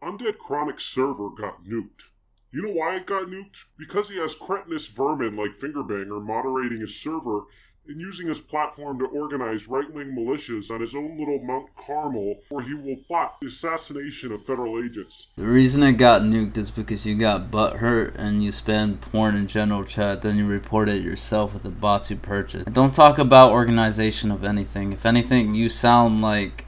Undead Chronic's server got nuked. You know why it got nuked? Because he has cretinous vermin like Fingerbanger moderating his server and using his platform to organize right-wing militias on his own little Mount Carmel where he will plot the assassination of federal agents. The reason it got nuked is because you got butthurt and you spam porn in general chat, then you report it yourself with the bots you purchased. And don't talk about organization of anything. If anything, you sound like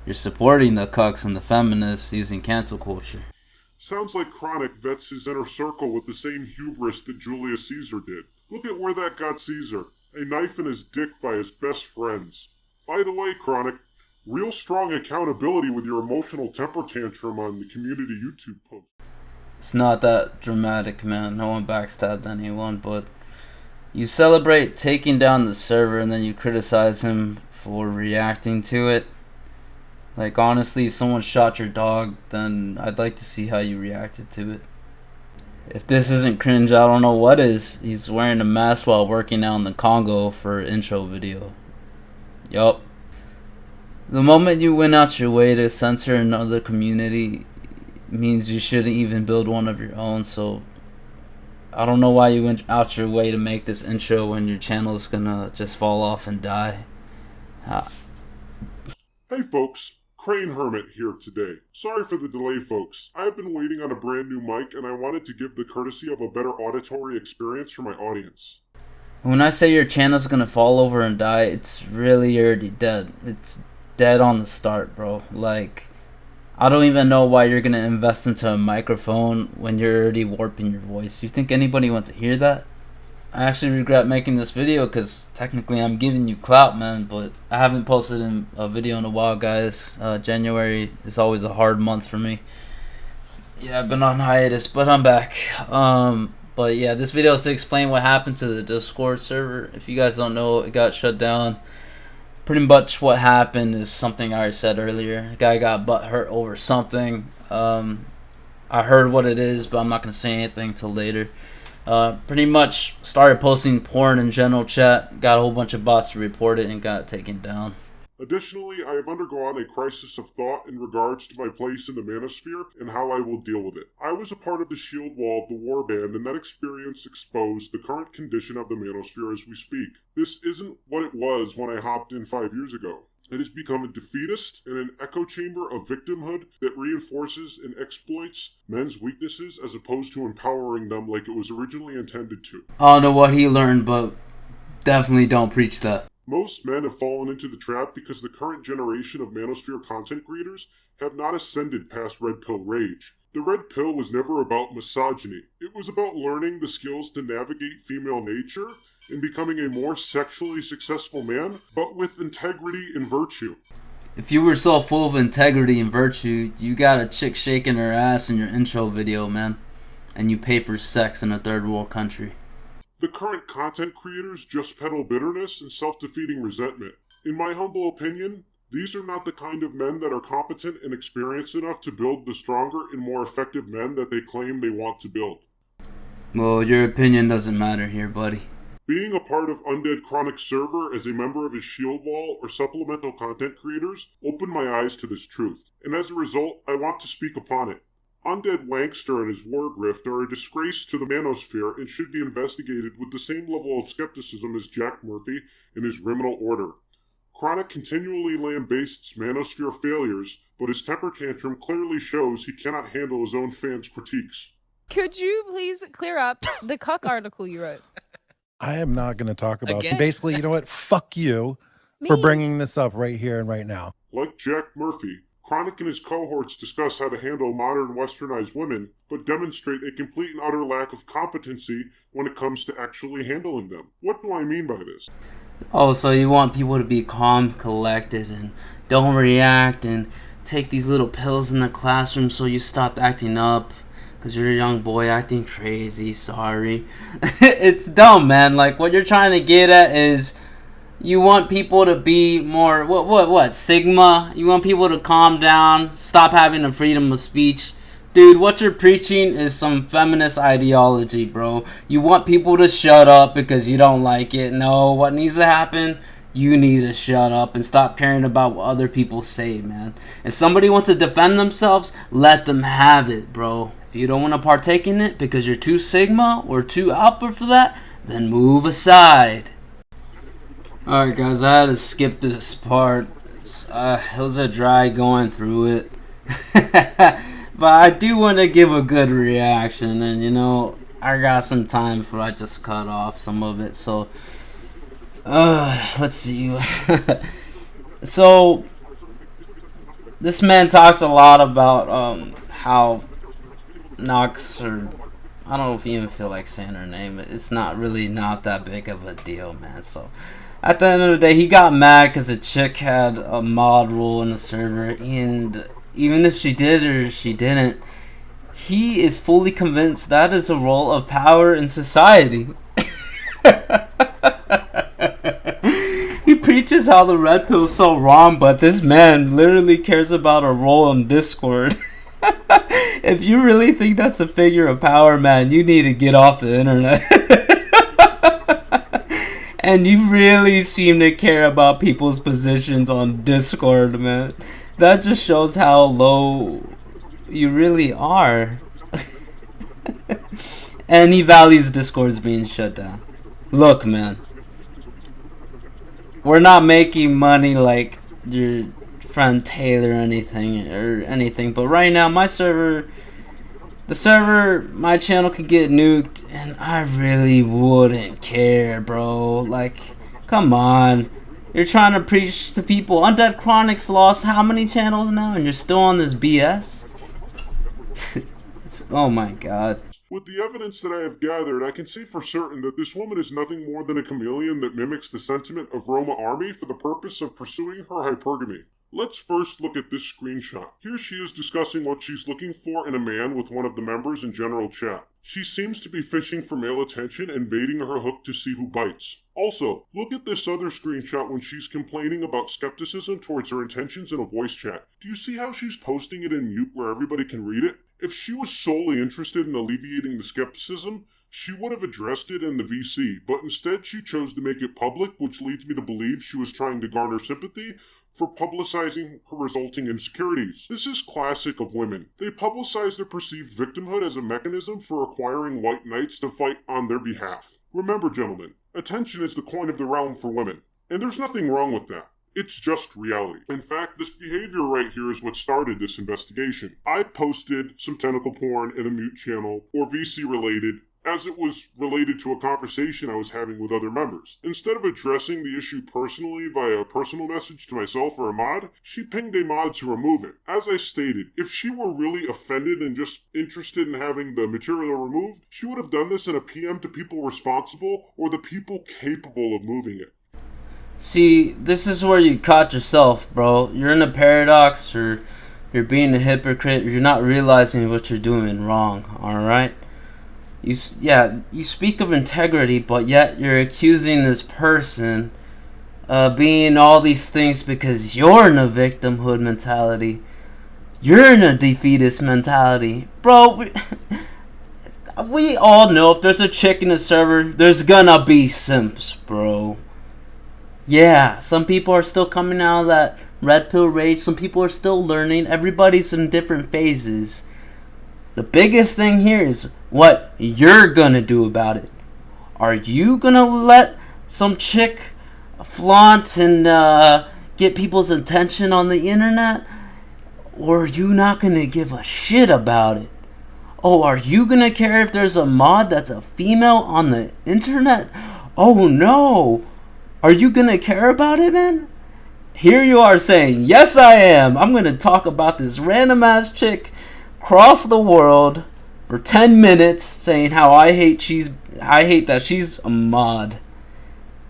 you're supporting the cucks and the feminists using cancel culture. Sounds like Chronic vets his inner circle with the same hubris that Julius Caesar did. Look at where that got Caesar. A knife in his dick by his best friends. By the way, Chronic, real strong accountability with your emotional temper tantrum on the community YouTube post. It's not that dramatic, man. No one backstabbed anyone, but you celebrate taking down the server and then you criticize him for reacting to it. Like, honestly, if someone shot your dog, then I'd like to see how you reacted to it. If this isn't cringe, I don't know what is. He's wearing a mask while working out in the Congo for an intro video. Yup. The moment you went out your way to censor another community means you shouldn't even build one of your own, so I don't know why you went out your way to make this intro when your channel's gonna just fall off and die. Hey folks, Crane Hermit here today. Sorry for the delay, folks. I have been waiting on a brand new mic and I wanted to give the courtesy of a better auditory experience for my audience. When I say your channel's gonna fall over and die, it's really already dead. It's dead on the start, bro. Like, I don't even know why you're gonna invest into a microphone when you're already warping your voice. You think anybody wants to hear that? I actually regret making this video because technically I'm giving you clout, man, but I haven't posted a video in a while, guys. January is always a hard month for me. Yeah, I've been on hiatus, but I'm back. But yeah, this video is to explain what happened to the Discord server. If you guys don't know, it got shut down. Pretty much what happened is something I said earlier. The guy got butt hurt over something. I heard what it is, but I'm not going to say anything till later. Pretty much started posting porn in general chat, got a whole bunch of bots to report it, and got taken down. Additionally, I have undergone a crisis of thought in regards to my place in the manosphere and how I will deal with it. I was a part of the shield wall of the warband, and that experience exposed the current condition of the manosphere as we speak. This isn't what it was when I hopped in 5 years ago. It has become a defeatist and an echo chamber of victimhood that reinforces and exploits men's weaknesses as opposed to empowering them like it was originally intended to. I don't know what he learned, but definitely don't preach that. Most men have fallen into the trap because the current generation of manosphere content creators have not ascended past red pill rage. The red pill was never about misogyny. It was about learning the skills to navigate female nature and becoming a more sexually successful man, but with integrity and virtue. If you were so full of integrity and virtue, you got a chick shaking her ass in your intro video, man. And you pay for sex in a third world country. The current content creators just peddle bitterness and self-defeating resentment. In my humble opinion, these are not the kind of men that are competent and experienced enough to build the stronger and more effective men that they claim they want to build. Well, your opinion doesn't matter here, buddy. Being a part of Undead Chronic's server as a member of his shield wall or supplemental content creators opened my eyes to this truth, and as a result, I want to speak upon it. Undead Wankster and his war grift are a disgrace to the manosphere and should be investigated with the same level of skepticism as Jack Murphy and his Criminal Order. Chronic continually lambastes manosphere failures, but his temper tantrum clearly shows he cannot handle his own fans' critiques. Could you please clear up the cuck article you wrote? I am not going to talk about Again? Basically, you know what? Fuck you for bringing this up right here and right now. Like Jack Murphy, Chronic and his cohorts discuss how to handle modern westernized women, but demonstrate a complete and utter lack of competency when it comes to actually handling them. What do I mean by this? Oh, so you want people to be calm, collected, and don't react, and take these little pills in the classroom so you stopped acting up. Because you're a young boy acting crazy, sorry. It's dumb, man. Like, what you're trying to get at is you want people to be more, what, Sigma? You want people to calm down, stop having the freedom of speech. Dude, what you're preaching is some feminist ideology, bro. You want people to shut up because you don't like it. No, what needs to happen? You need to shut up and stop caring about what other people say, man. If somebody wants to defend themselves, let them have it, bro. If you don't want to partake in it because you're too Sigma or too Alpha for that, then move aside. Alright guys, I had to skip this part. It was a dry going through it. But I do want to give a good reaction, and you know, I got some time before I just cut off some of it, so let's see. So this man talks a lot about how Nox, or I don't know if you even feel like saying her name. It's not really not that big of a deal, man. So at the end of the day, he got mad because a chick had a mod rule in the server, and even if she did or she didn't, he is fully convinced that is a role of power in society. He preaches how the red pill is so wrong, but this man literally cares about a role on Discord. If you really think that's a figure of power, man, you need to get off the internet. And you really seem to care about people's positions on Discord, man. That just shows how low you really are. And he values Discord's being shut down. Look, man, we're not making money like your friend Taylor or anything, but right now my server, my channel could get nuked, and I really wouldn't care, bro. Like, come on. You're trying to preach to people. Undead Chronic's lost how many channels now, and you're still on this BS? Oh my god. With the evidence that I have gathered, I can say for certain that this woman is nothing more than a chameleon that mimics the sentiment of Roma Army for the purpose of pursuing her hypergamy. Let's first look at this screenshot. Here she is discussing what she's looking for in a man with one of the members in general chat. She seems to be fishing for male attention and baiting her hook to see who bites. Also, look at this other screenshot when she's complaining about skepticism towards her intentions in a voice chat. Do you see how she's posting it in mute where everybody can read it? If she was solely interested in alleviating the skepticism, she would have addressed it in the VC, but instead she chose to make it public, which leads me to believe she was trying to garner sympathy for publicizing her resulting insecurities. This is classic of women. They publicize their perceived victimhood as a mechanism for acquiring white knights to fight on their behalf. Remember, gentlemen, attention is the coin of the realm for women, and there's nothing wrong with that. It's just reality. In fact, this behavior right here is what started this investigation. I posted some tentacle porn in a mute channel, or VC related, as it was related to a conversation I was having with other members. Instead of addressing the issue personally via a personal message to myself or a mod, she pinged a mod to remove it. As I stated, if she were really offended and just interested in having the material removed, she would have done this in a PM to people responsible or the people capable of moving it. See, this is where you caught yourself, bro. You're in a paradox, or you're being a hypocrite, or you're not realizing what you're doing wrong, alright? You speak of integrity, but yet you're accusing this person of being all these things because you're in a victimhood mentality. You're in a defeatist mentality. Bro, we all know if there's a chick in the server, there's gonna be simps, bro. Yeah, some people are still coming out of that red pill rage. Some people are still learning. Everybody's in different phases. The biggest thing here is what you're gonna do about it. Are you gonna let some chick flaunt and get people's attention on the internet? Or are you not gonna give a shit about it? Oh, are you gonna care if there's a mod that's a female on the internet? Oh no! Are you gonna care about it, man? Here you are saying, yes I am. I'm gonna talk about this random ass chick across the world for 10 minutes saying how I hate that she's a mod.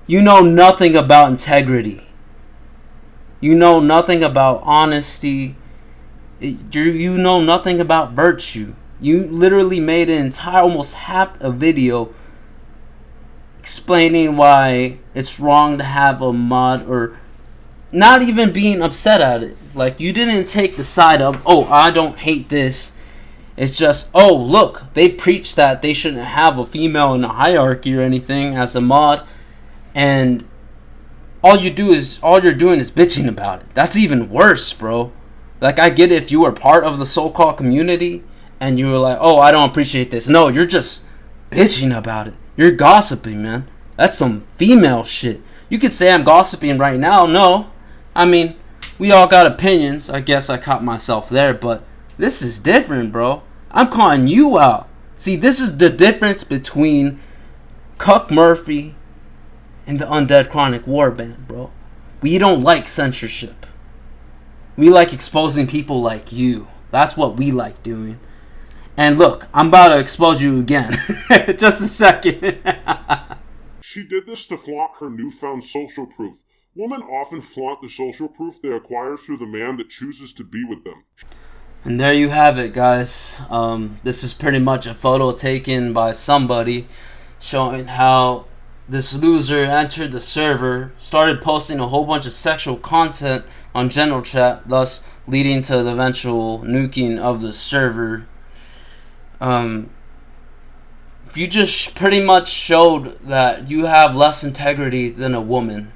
You know nothing about integrity. You know nothing about honesty. You know nothing about virtue. You literally made an entire, almost half a video explaining why it's wrong to have a mod, or not even being upset at it. Like, you didn't take the side of, oh, I don't hate this. It's just, oh, look, they preach that they shouldn't have a female in a hierarchy or anything as a mod. And, all you're doing is bitching about it. That's even worse, bro. Like, I get it if you were part of the so-called community and you were like, oh, I don't appreciate this. No, you're just bitching about it. You're gossiping, man. That's some female shit. You could say I'm gossiping right now. No. I mean, we all got opinions. I guess I caught myself there, but this is different, bro. I'm calling you out. See, this is the difference between Cuck Murphy and the Undead Chronic Warband, bro. We don't like censorship. We like exposing people like you. That's what we like doing. And look, I'm about to expose you again. Just a second. She did this to flaunt her newfound social proof. Women often flaunt the social proof they acquire through the man that chooses to be with them. And there you have it, guys. This is pretty much a photo taken by somebody showing how this loser entered the server, started posting a whole bunch of sexual content on general chat, thus leading to the eventual nuking of the server. You just pretty much showed that you have less integrity than a woman.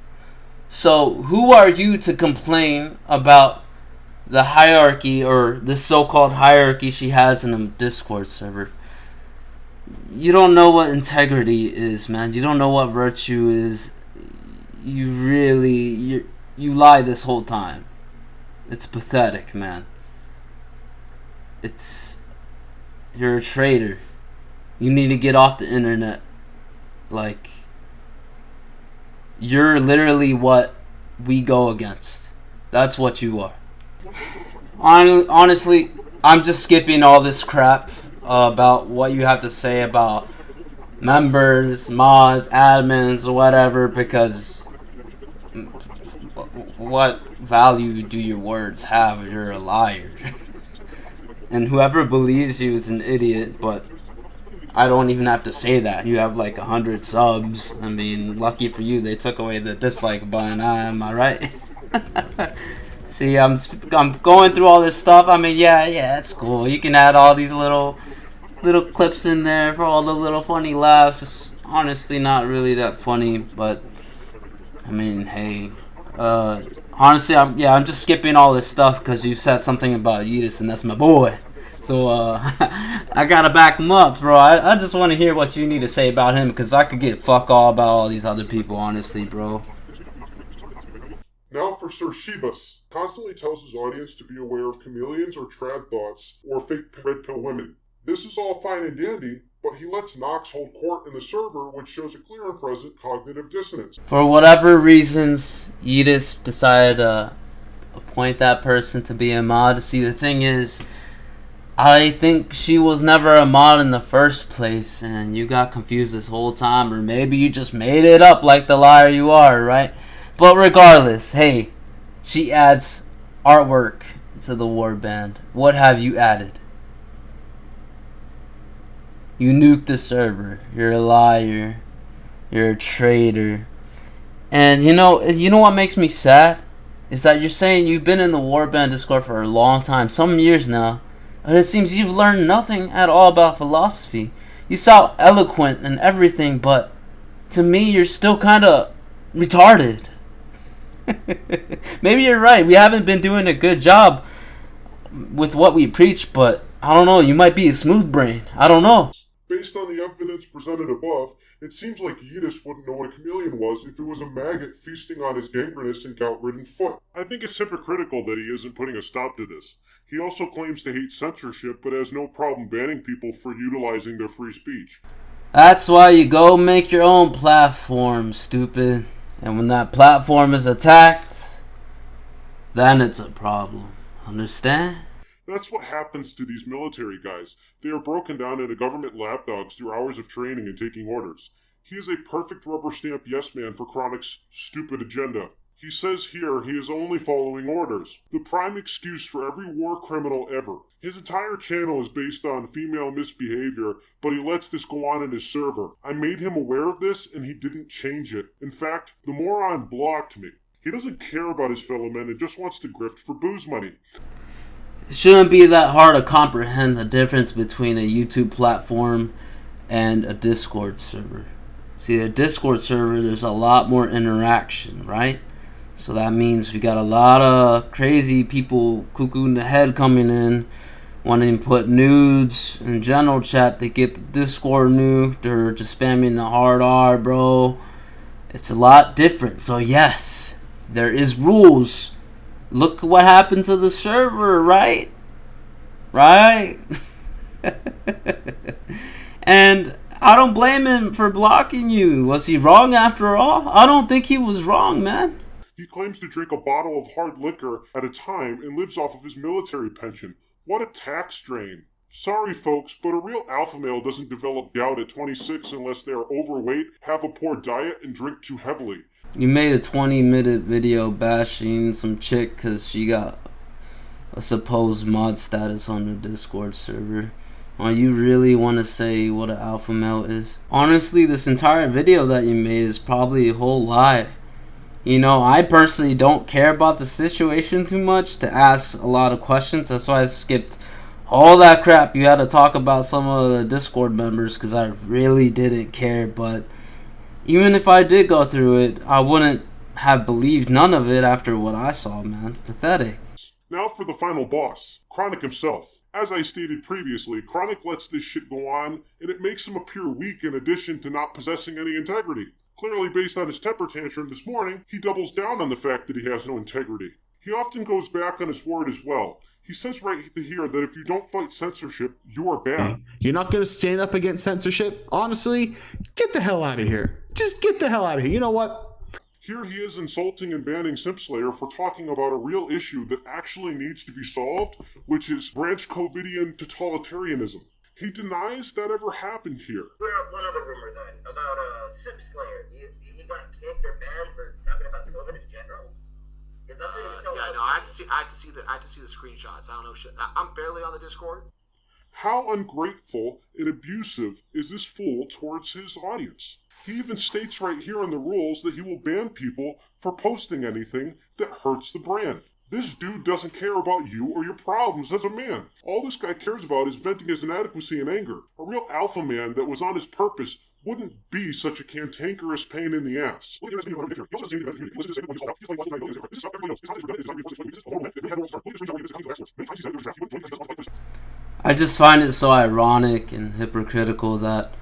So who are you to complain about the hierarchy, or this so-called hierarchy she has in a Discord server? You don't know what integrity is, man. You don't know what virtue is. You lie this whole time. It's pathetic, man. You're a traitor. You need to get off the internet. Like, you're literally what we go against. That's what you are. Honestly, I'm just skipping all this crap about what you have to say about members, mods, admins, or whatever, because what value do your words have? You're a liar. And whoever believes you is an idiot, but I don't even have to say that. You have like 100 subs. I mean, lucky for you, they took away the dislike button. Am I right? See, I'm going through all this stuff. I mean, yeah, it's cool. You can add all these little clips in there for all the little funny laughs. It's honestly not really that funny, but I mean, hey. Honestly, I'm just skipping all this stuff because you said something about Yeetus, and that's my boy. So, I gotta back him up, bro. I just want to hear what you need to say about him, because I could get fuck all about all these other people, honestly, bro. Now for Sir Shivas, constantly tells his audience to be aware of chameleons or trad thoughts or fake red pill women. This is all fine and dandy, but he lets Nox hold court in the server, which shows a clear and present cognitive dissonance. For whatever reasons, Yeetus decided to appoint that person to be a mod. See, the thing is, I think she was never a mod in the first place, and you got confused this whole time, or maybe you just made it up like the liar you are, right? But regardless, hey, she adds artwork to the warband. What have you added? You nuked the server. You're a liar. You're a traitor. And you know what makes me sad? Is that you're saying you've been in the warband Discord for a long time, some years now, and it seems you've learned nothing at all about philosophy. You sound eloquent and everything, but to me, you're still kind of retarded. Maybe you're right. We haven't been doing a good job with what we preach, but I don't know. You might be a smooth brain. I don't know. Based on the evidence presented above, it seems like Yeetus wouldn't know what a chameleon was if it was a maggot feasting on his gangrenous and gout-ridden foot. I think it's hypocritical that he isn't putting a stop to this. He also claims to hate censorship, but has no problem banning people for utilizing their free speech. That's why you go make your own platform, stupid. And when that platform is attacked, then it's a problem. Understand? That's what happens to these military guys. They are broken down into government lapdogs through hours of training and taking orders. He is a perfect rubber stamp yes man for Chronic's stupid agenda. He says here he is only following orders. The prime excuse for every war criminal ever. His entire channel is based on female misbehavior, but he lets this go on in his server. I made him aware of this and he didn't change it. In fact, the moron blocked me. He doesn't care about his fellow men and just wants to grift for booze money. It shouldn't be that hard to comprehend the difference between a YouTube platform and a Discord server. See, the Discord server, there's a lot more interaction, right? So that means we got a lot of crazy people cuckoo in the head coming in, wanting to put nudes in general chat. They get the Discord nuked or just spamming the hard R, bro. It's a lot different. So yes, there is rules. Look what happened to the server, right? Right? And I don't blame him for blocking you. Was he wrong after all? I don't think he was wrong, man. He claims to drink a bottle of hard liquor at a time and lives off of his military pension. What a tax drain. Sorry folks, but a real alpha male doesn't develop gout at 26 unless they are overweight, have a poor diet, and drink too heavily. You made a 20-minute video bashing some chick because she got a supposed mod status on the Discord server. You really want to say what an alpha male is? Honestly, this entire video that you made is probably a whole lie. You know, I personally don't care about the situation too much to ask a lot of questions. That's why I skipped all that crap you had to talk about some of the Discord members, because I really didn't care. But even if I did go through it, I wouldn't have believed none of it after what I saw, man. Pathetic. Now for the final boss, Chronic himself. As I stated previously, Chronic lets this shit go on, and it makes him appear weak in addition to not possessing any integrity. Clearly, based on his temper tantrum this morning, he doubles down on the fact that he has no integrity. He often goes back on his word as well. He says right here that if you don't fight censorship, you are bad. You're not going to stand up against censorship? Honestly, get the hell out of here. Just get the hell out of here. You know what? Here he is insulting and banning Simpslayer for talking about a real issue that actually needs to be solved, which is branch Covidian totalitarianism. He denies that ever happened here. One other rumor then about Simpslayer. He got kicked or banned for talking about COVID in general. I had to see the screenshots. I don't know shit. I'm barely on the Discord. How ungrateful and abusive is this fool towards his audience? He even states right here in the rules that he will ban people for posting anything that hurts the brand. This dude doesn't care about you or your problems as a man. All this guy cares about is venting his inadequacy and anger. A real alpha man that was on his purpose wouldn't be such a cantankerous pain in the ass. I just find it so ironic and hypocritical that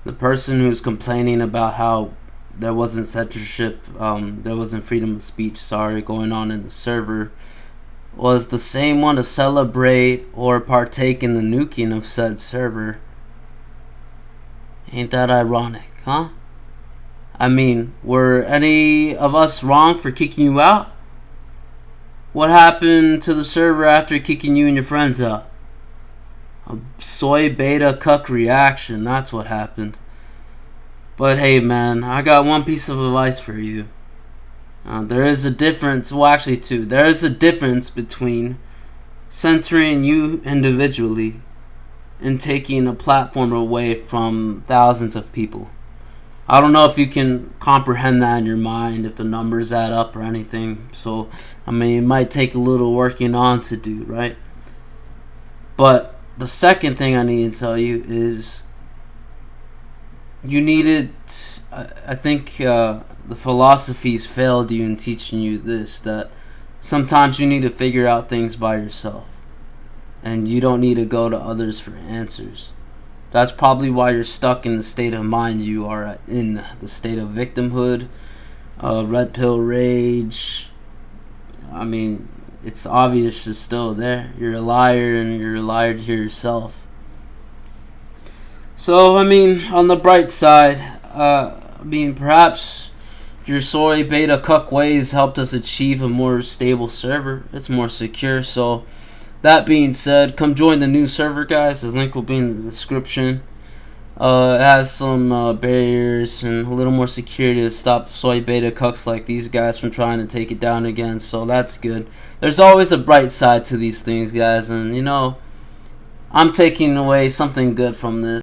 the person who's complaining about how there wasn't censorship, there wasn't freedom of speech, going on in the server, was the same one to celebrate or partake in the nuking of said server. Ain't that ironic, huh? I mean, were any of us wrong for kicking you out? What happened to the server after kicking you and your friends out? A soy beta cuck reaction, that's what happened. But hey man, I got one piece of advice for you. There is a difference, well actually two. There is a difference between censoring you individually and taking a platform away from thousands of people. I don't know if you can comprehend that in your mind, if the numbers add up or anything. So, I mean, it might take a little working on to do, right? But the second thing I need to tell you is you needed, I think the philosophies failed you in teaching you this, that sometimes you need to figure out things by yourself. And you don't need to go to others for answers. That's probably why you're stuck in the state of mind you are in, the state of victimhood, red pill rage. I mean, it's obvious it's still there. You're a liar, and you're a liar to yourself. So, I mean, on the bright side, perhaps your soy beta cuck ways helped us achieve a more stable server. It's more secure, so that being said, come join the new server, guys. The link will be in the description. It has some barriers and a little more security to stop soy beta cucks like these guys from trying to take it down again, so that's good. There's always a bright side to these things, guys, and you know, I'm taking away something good from this.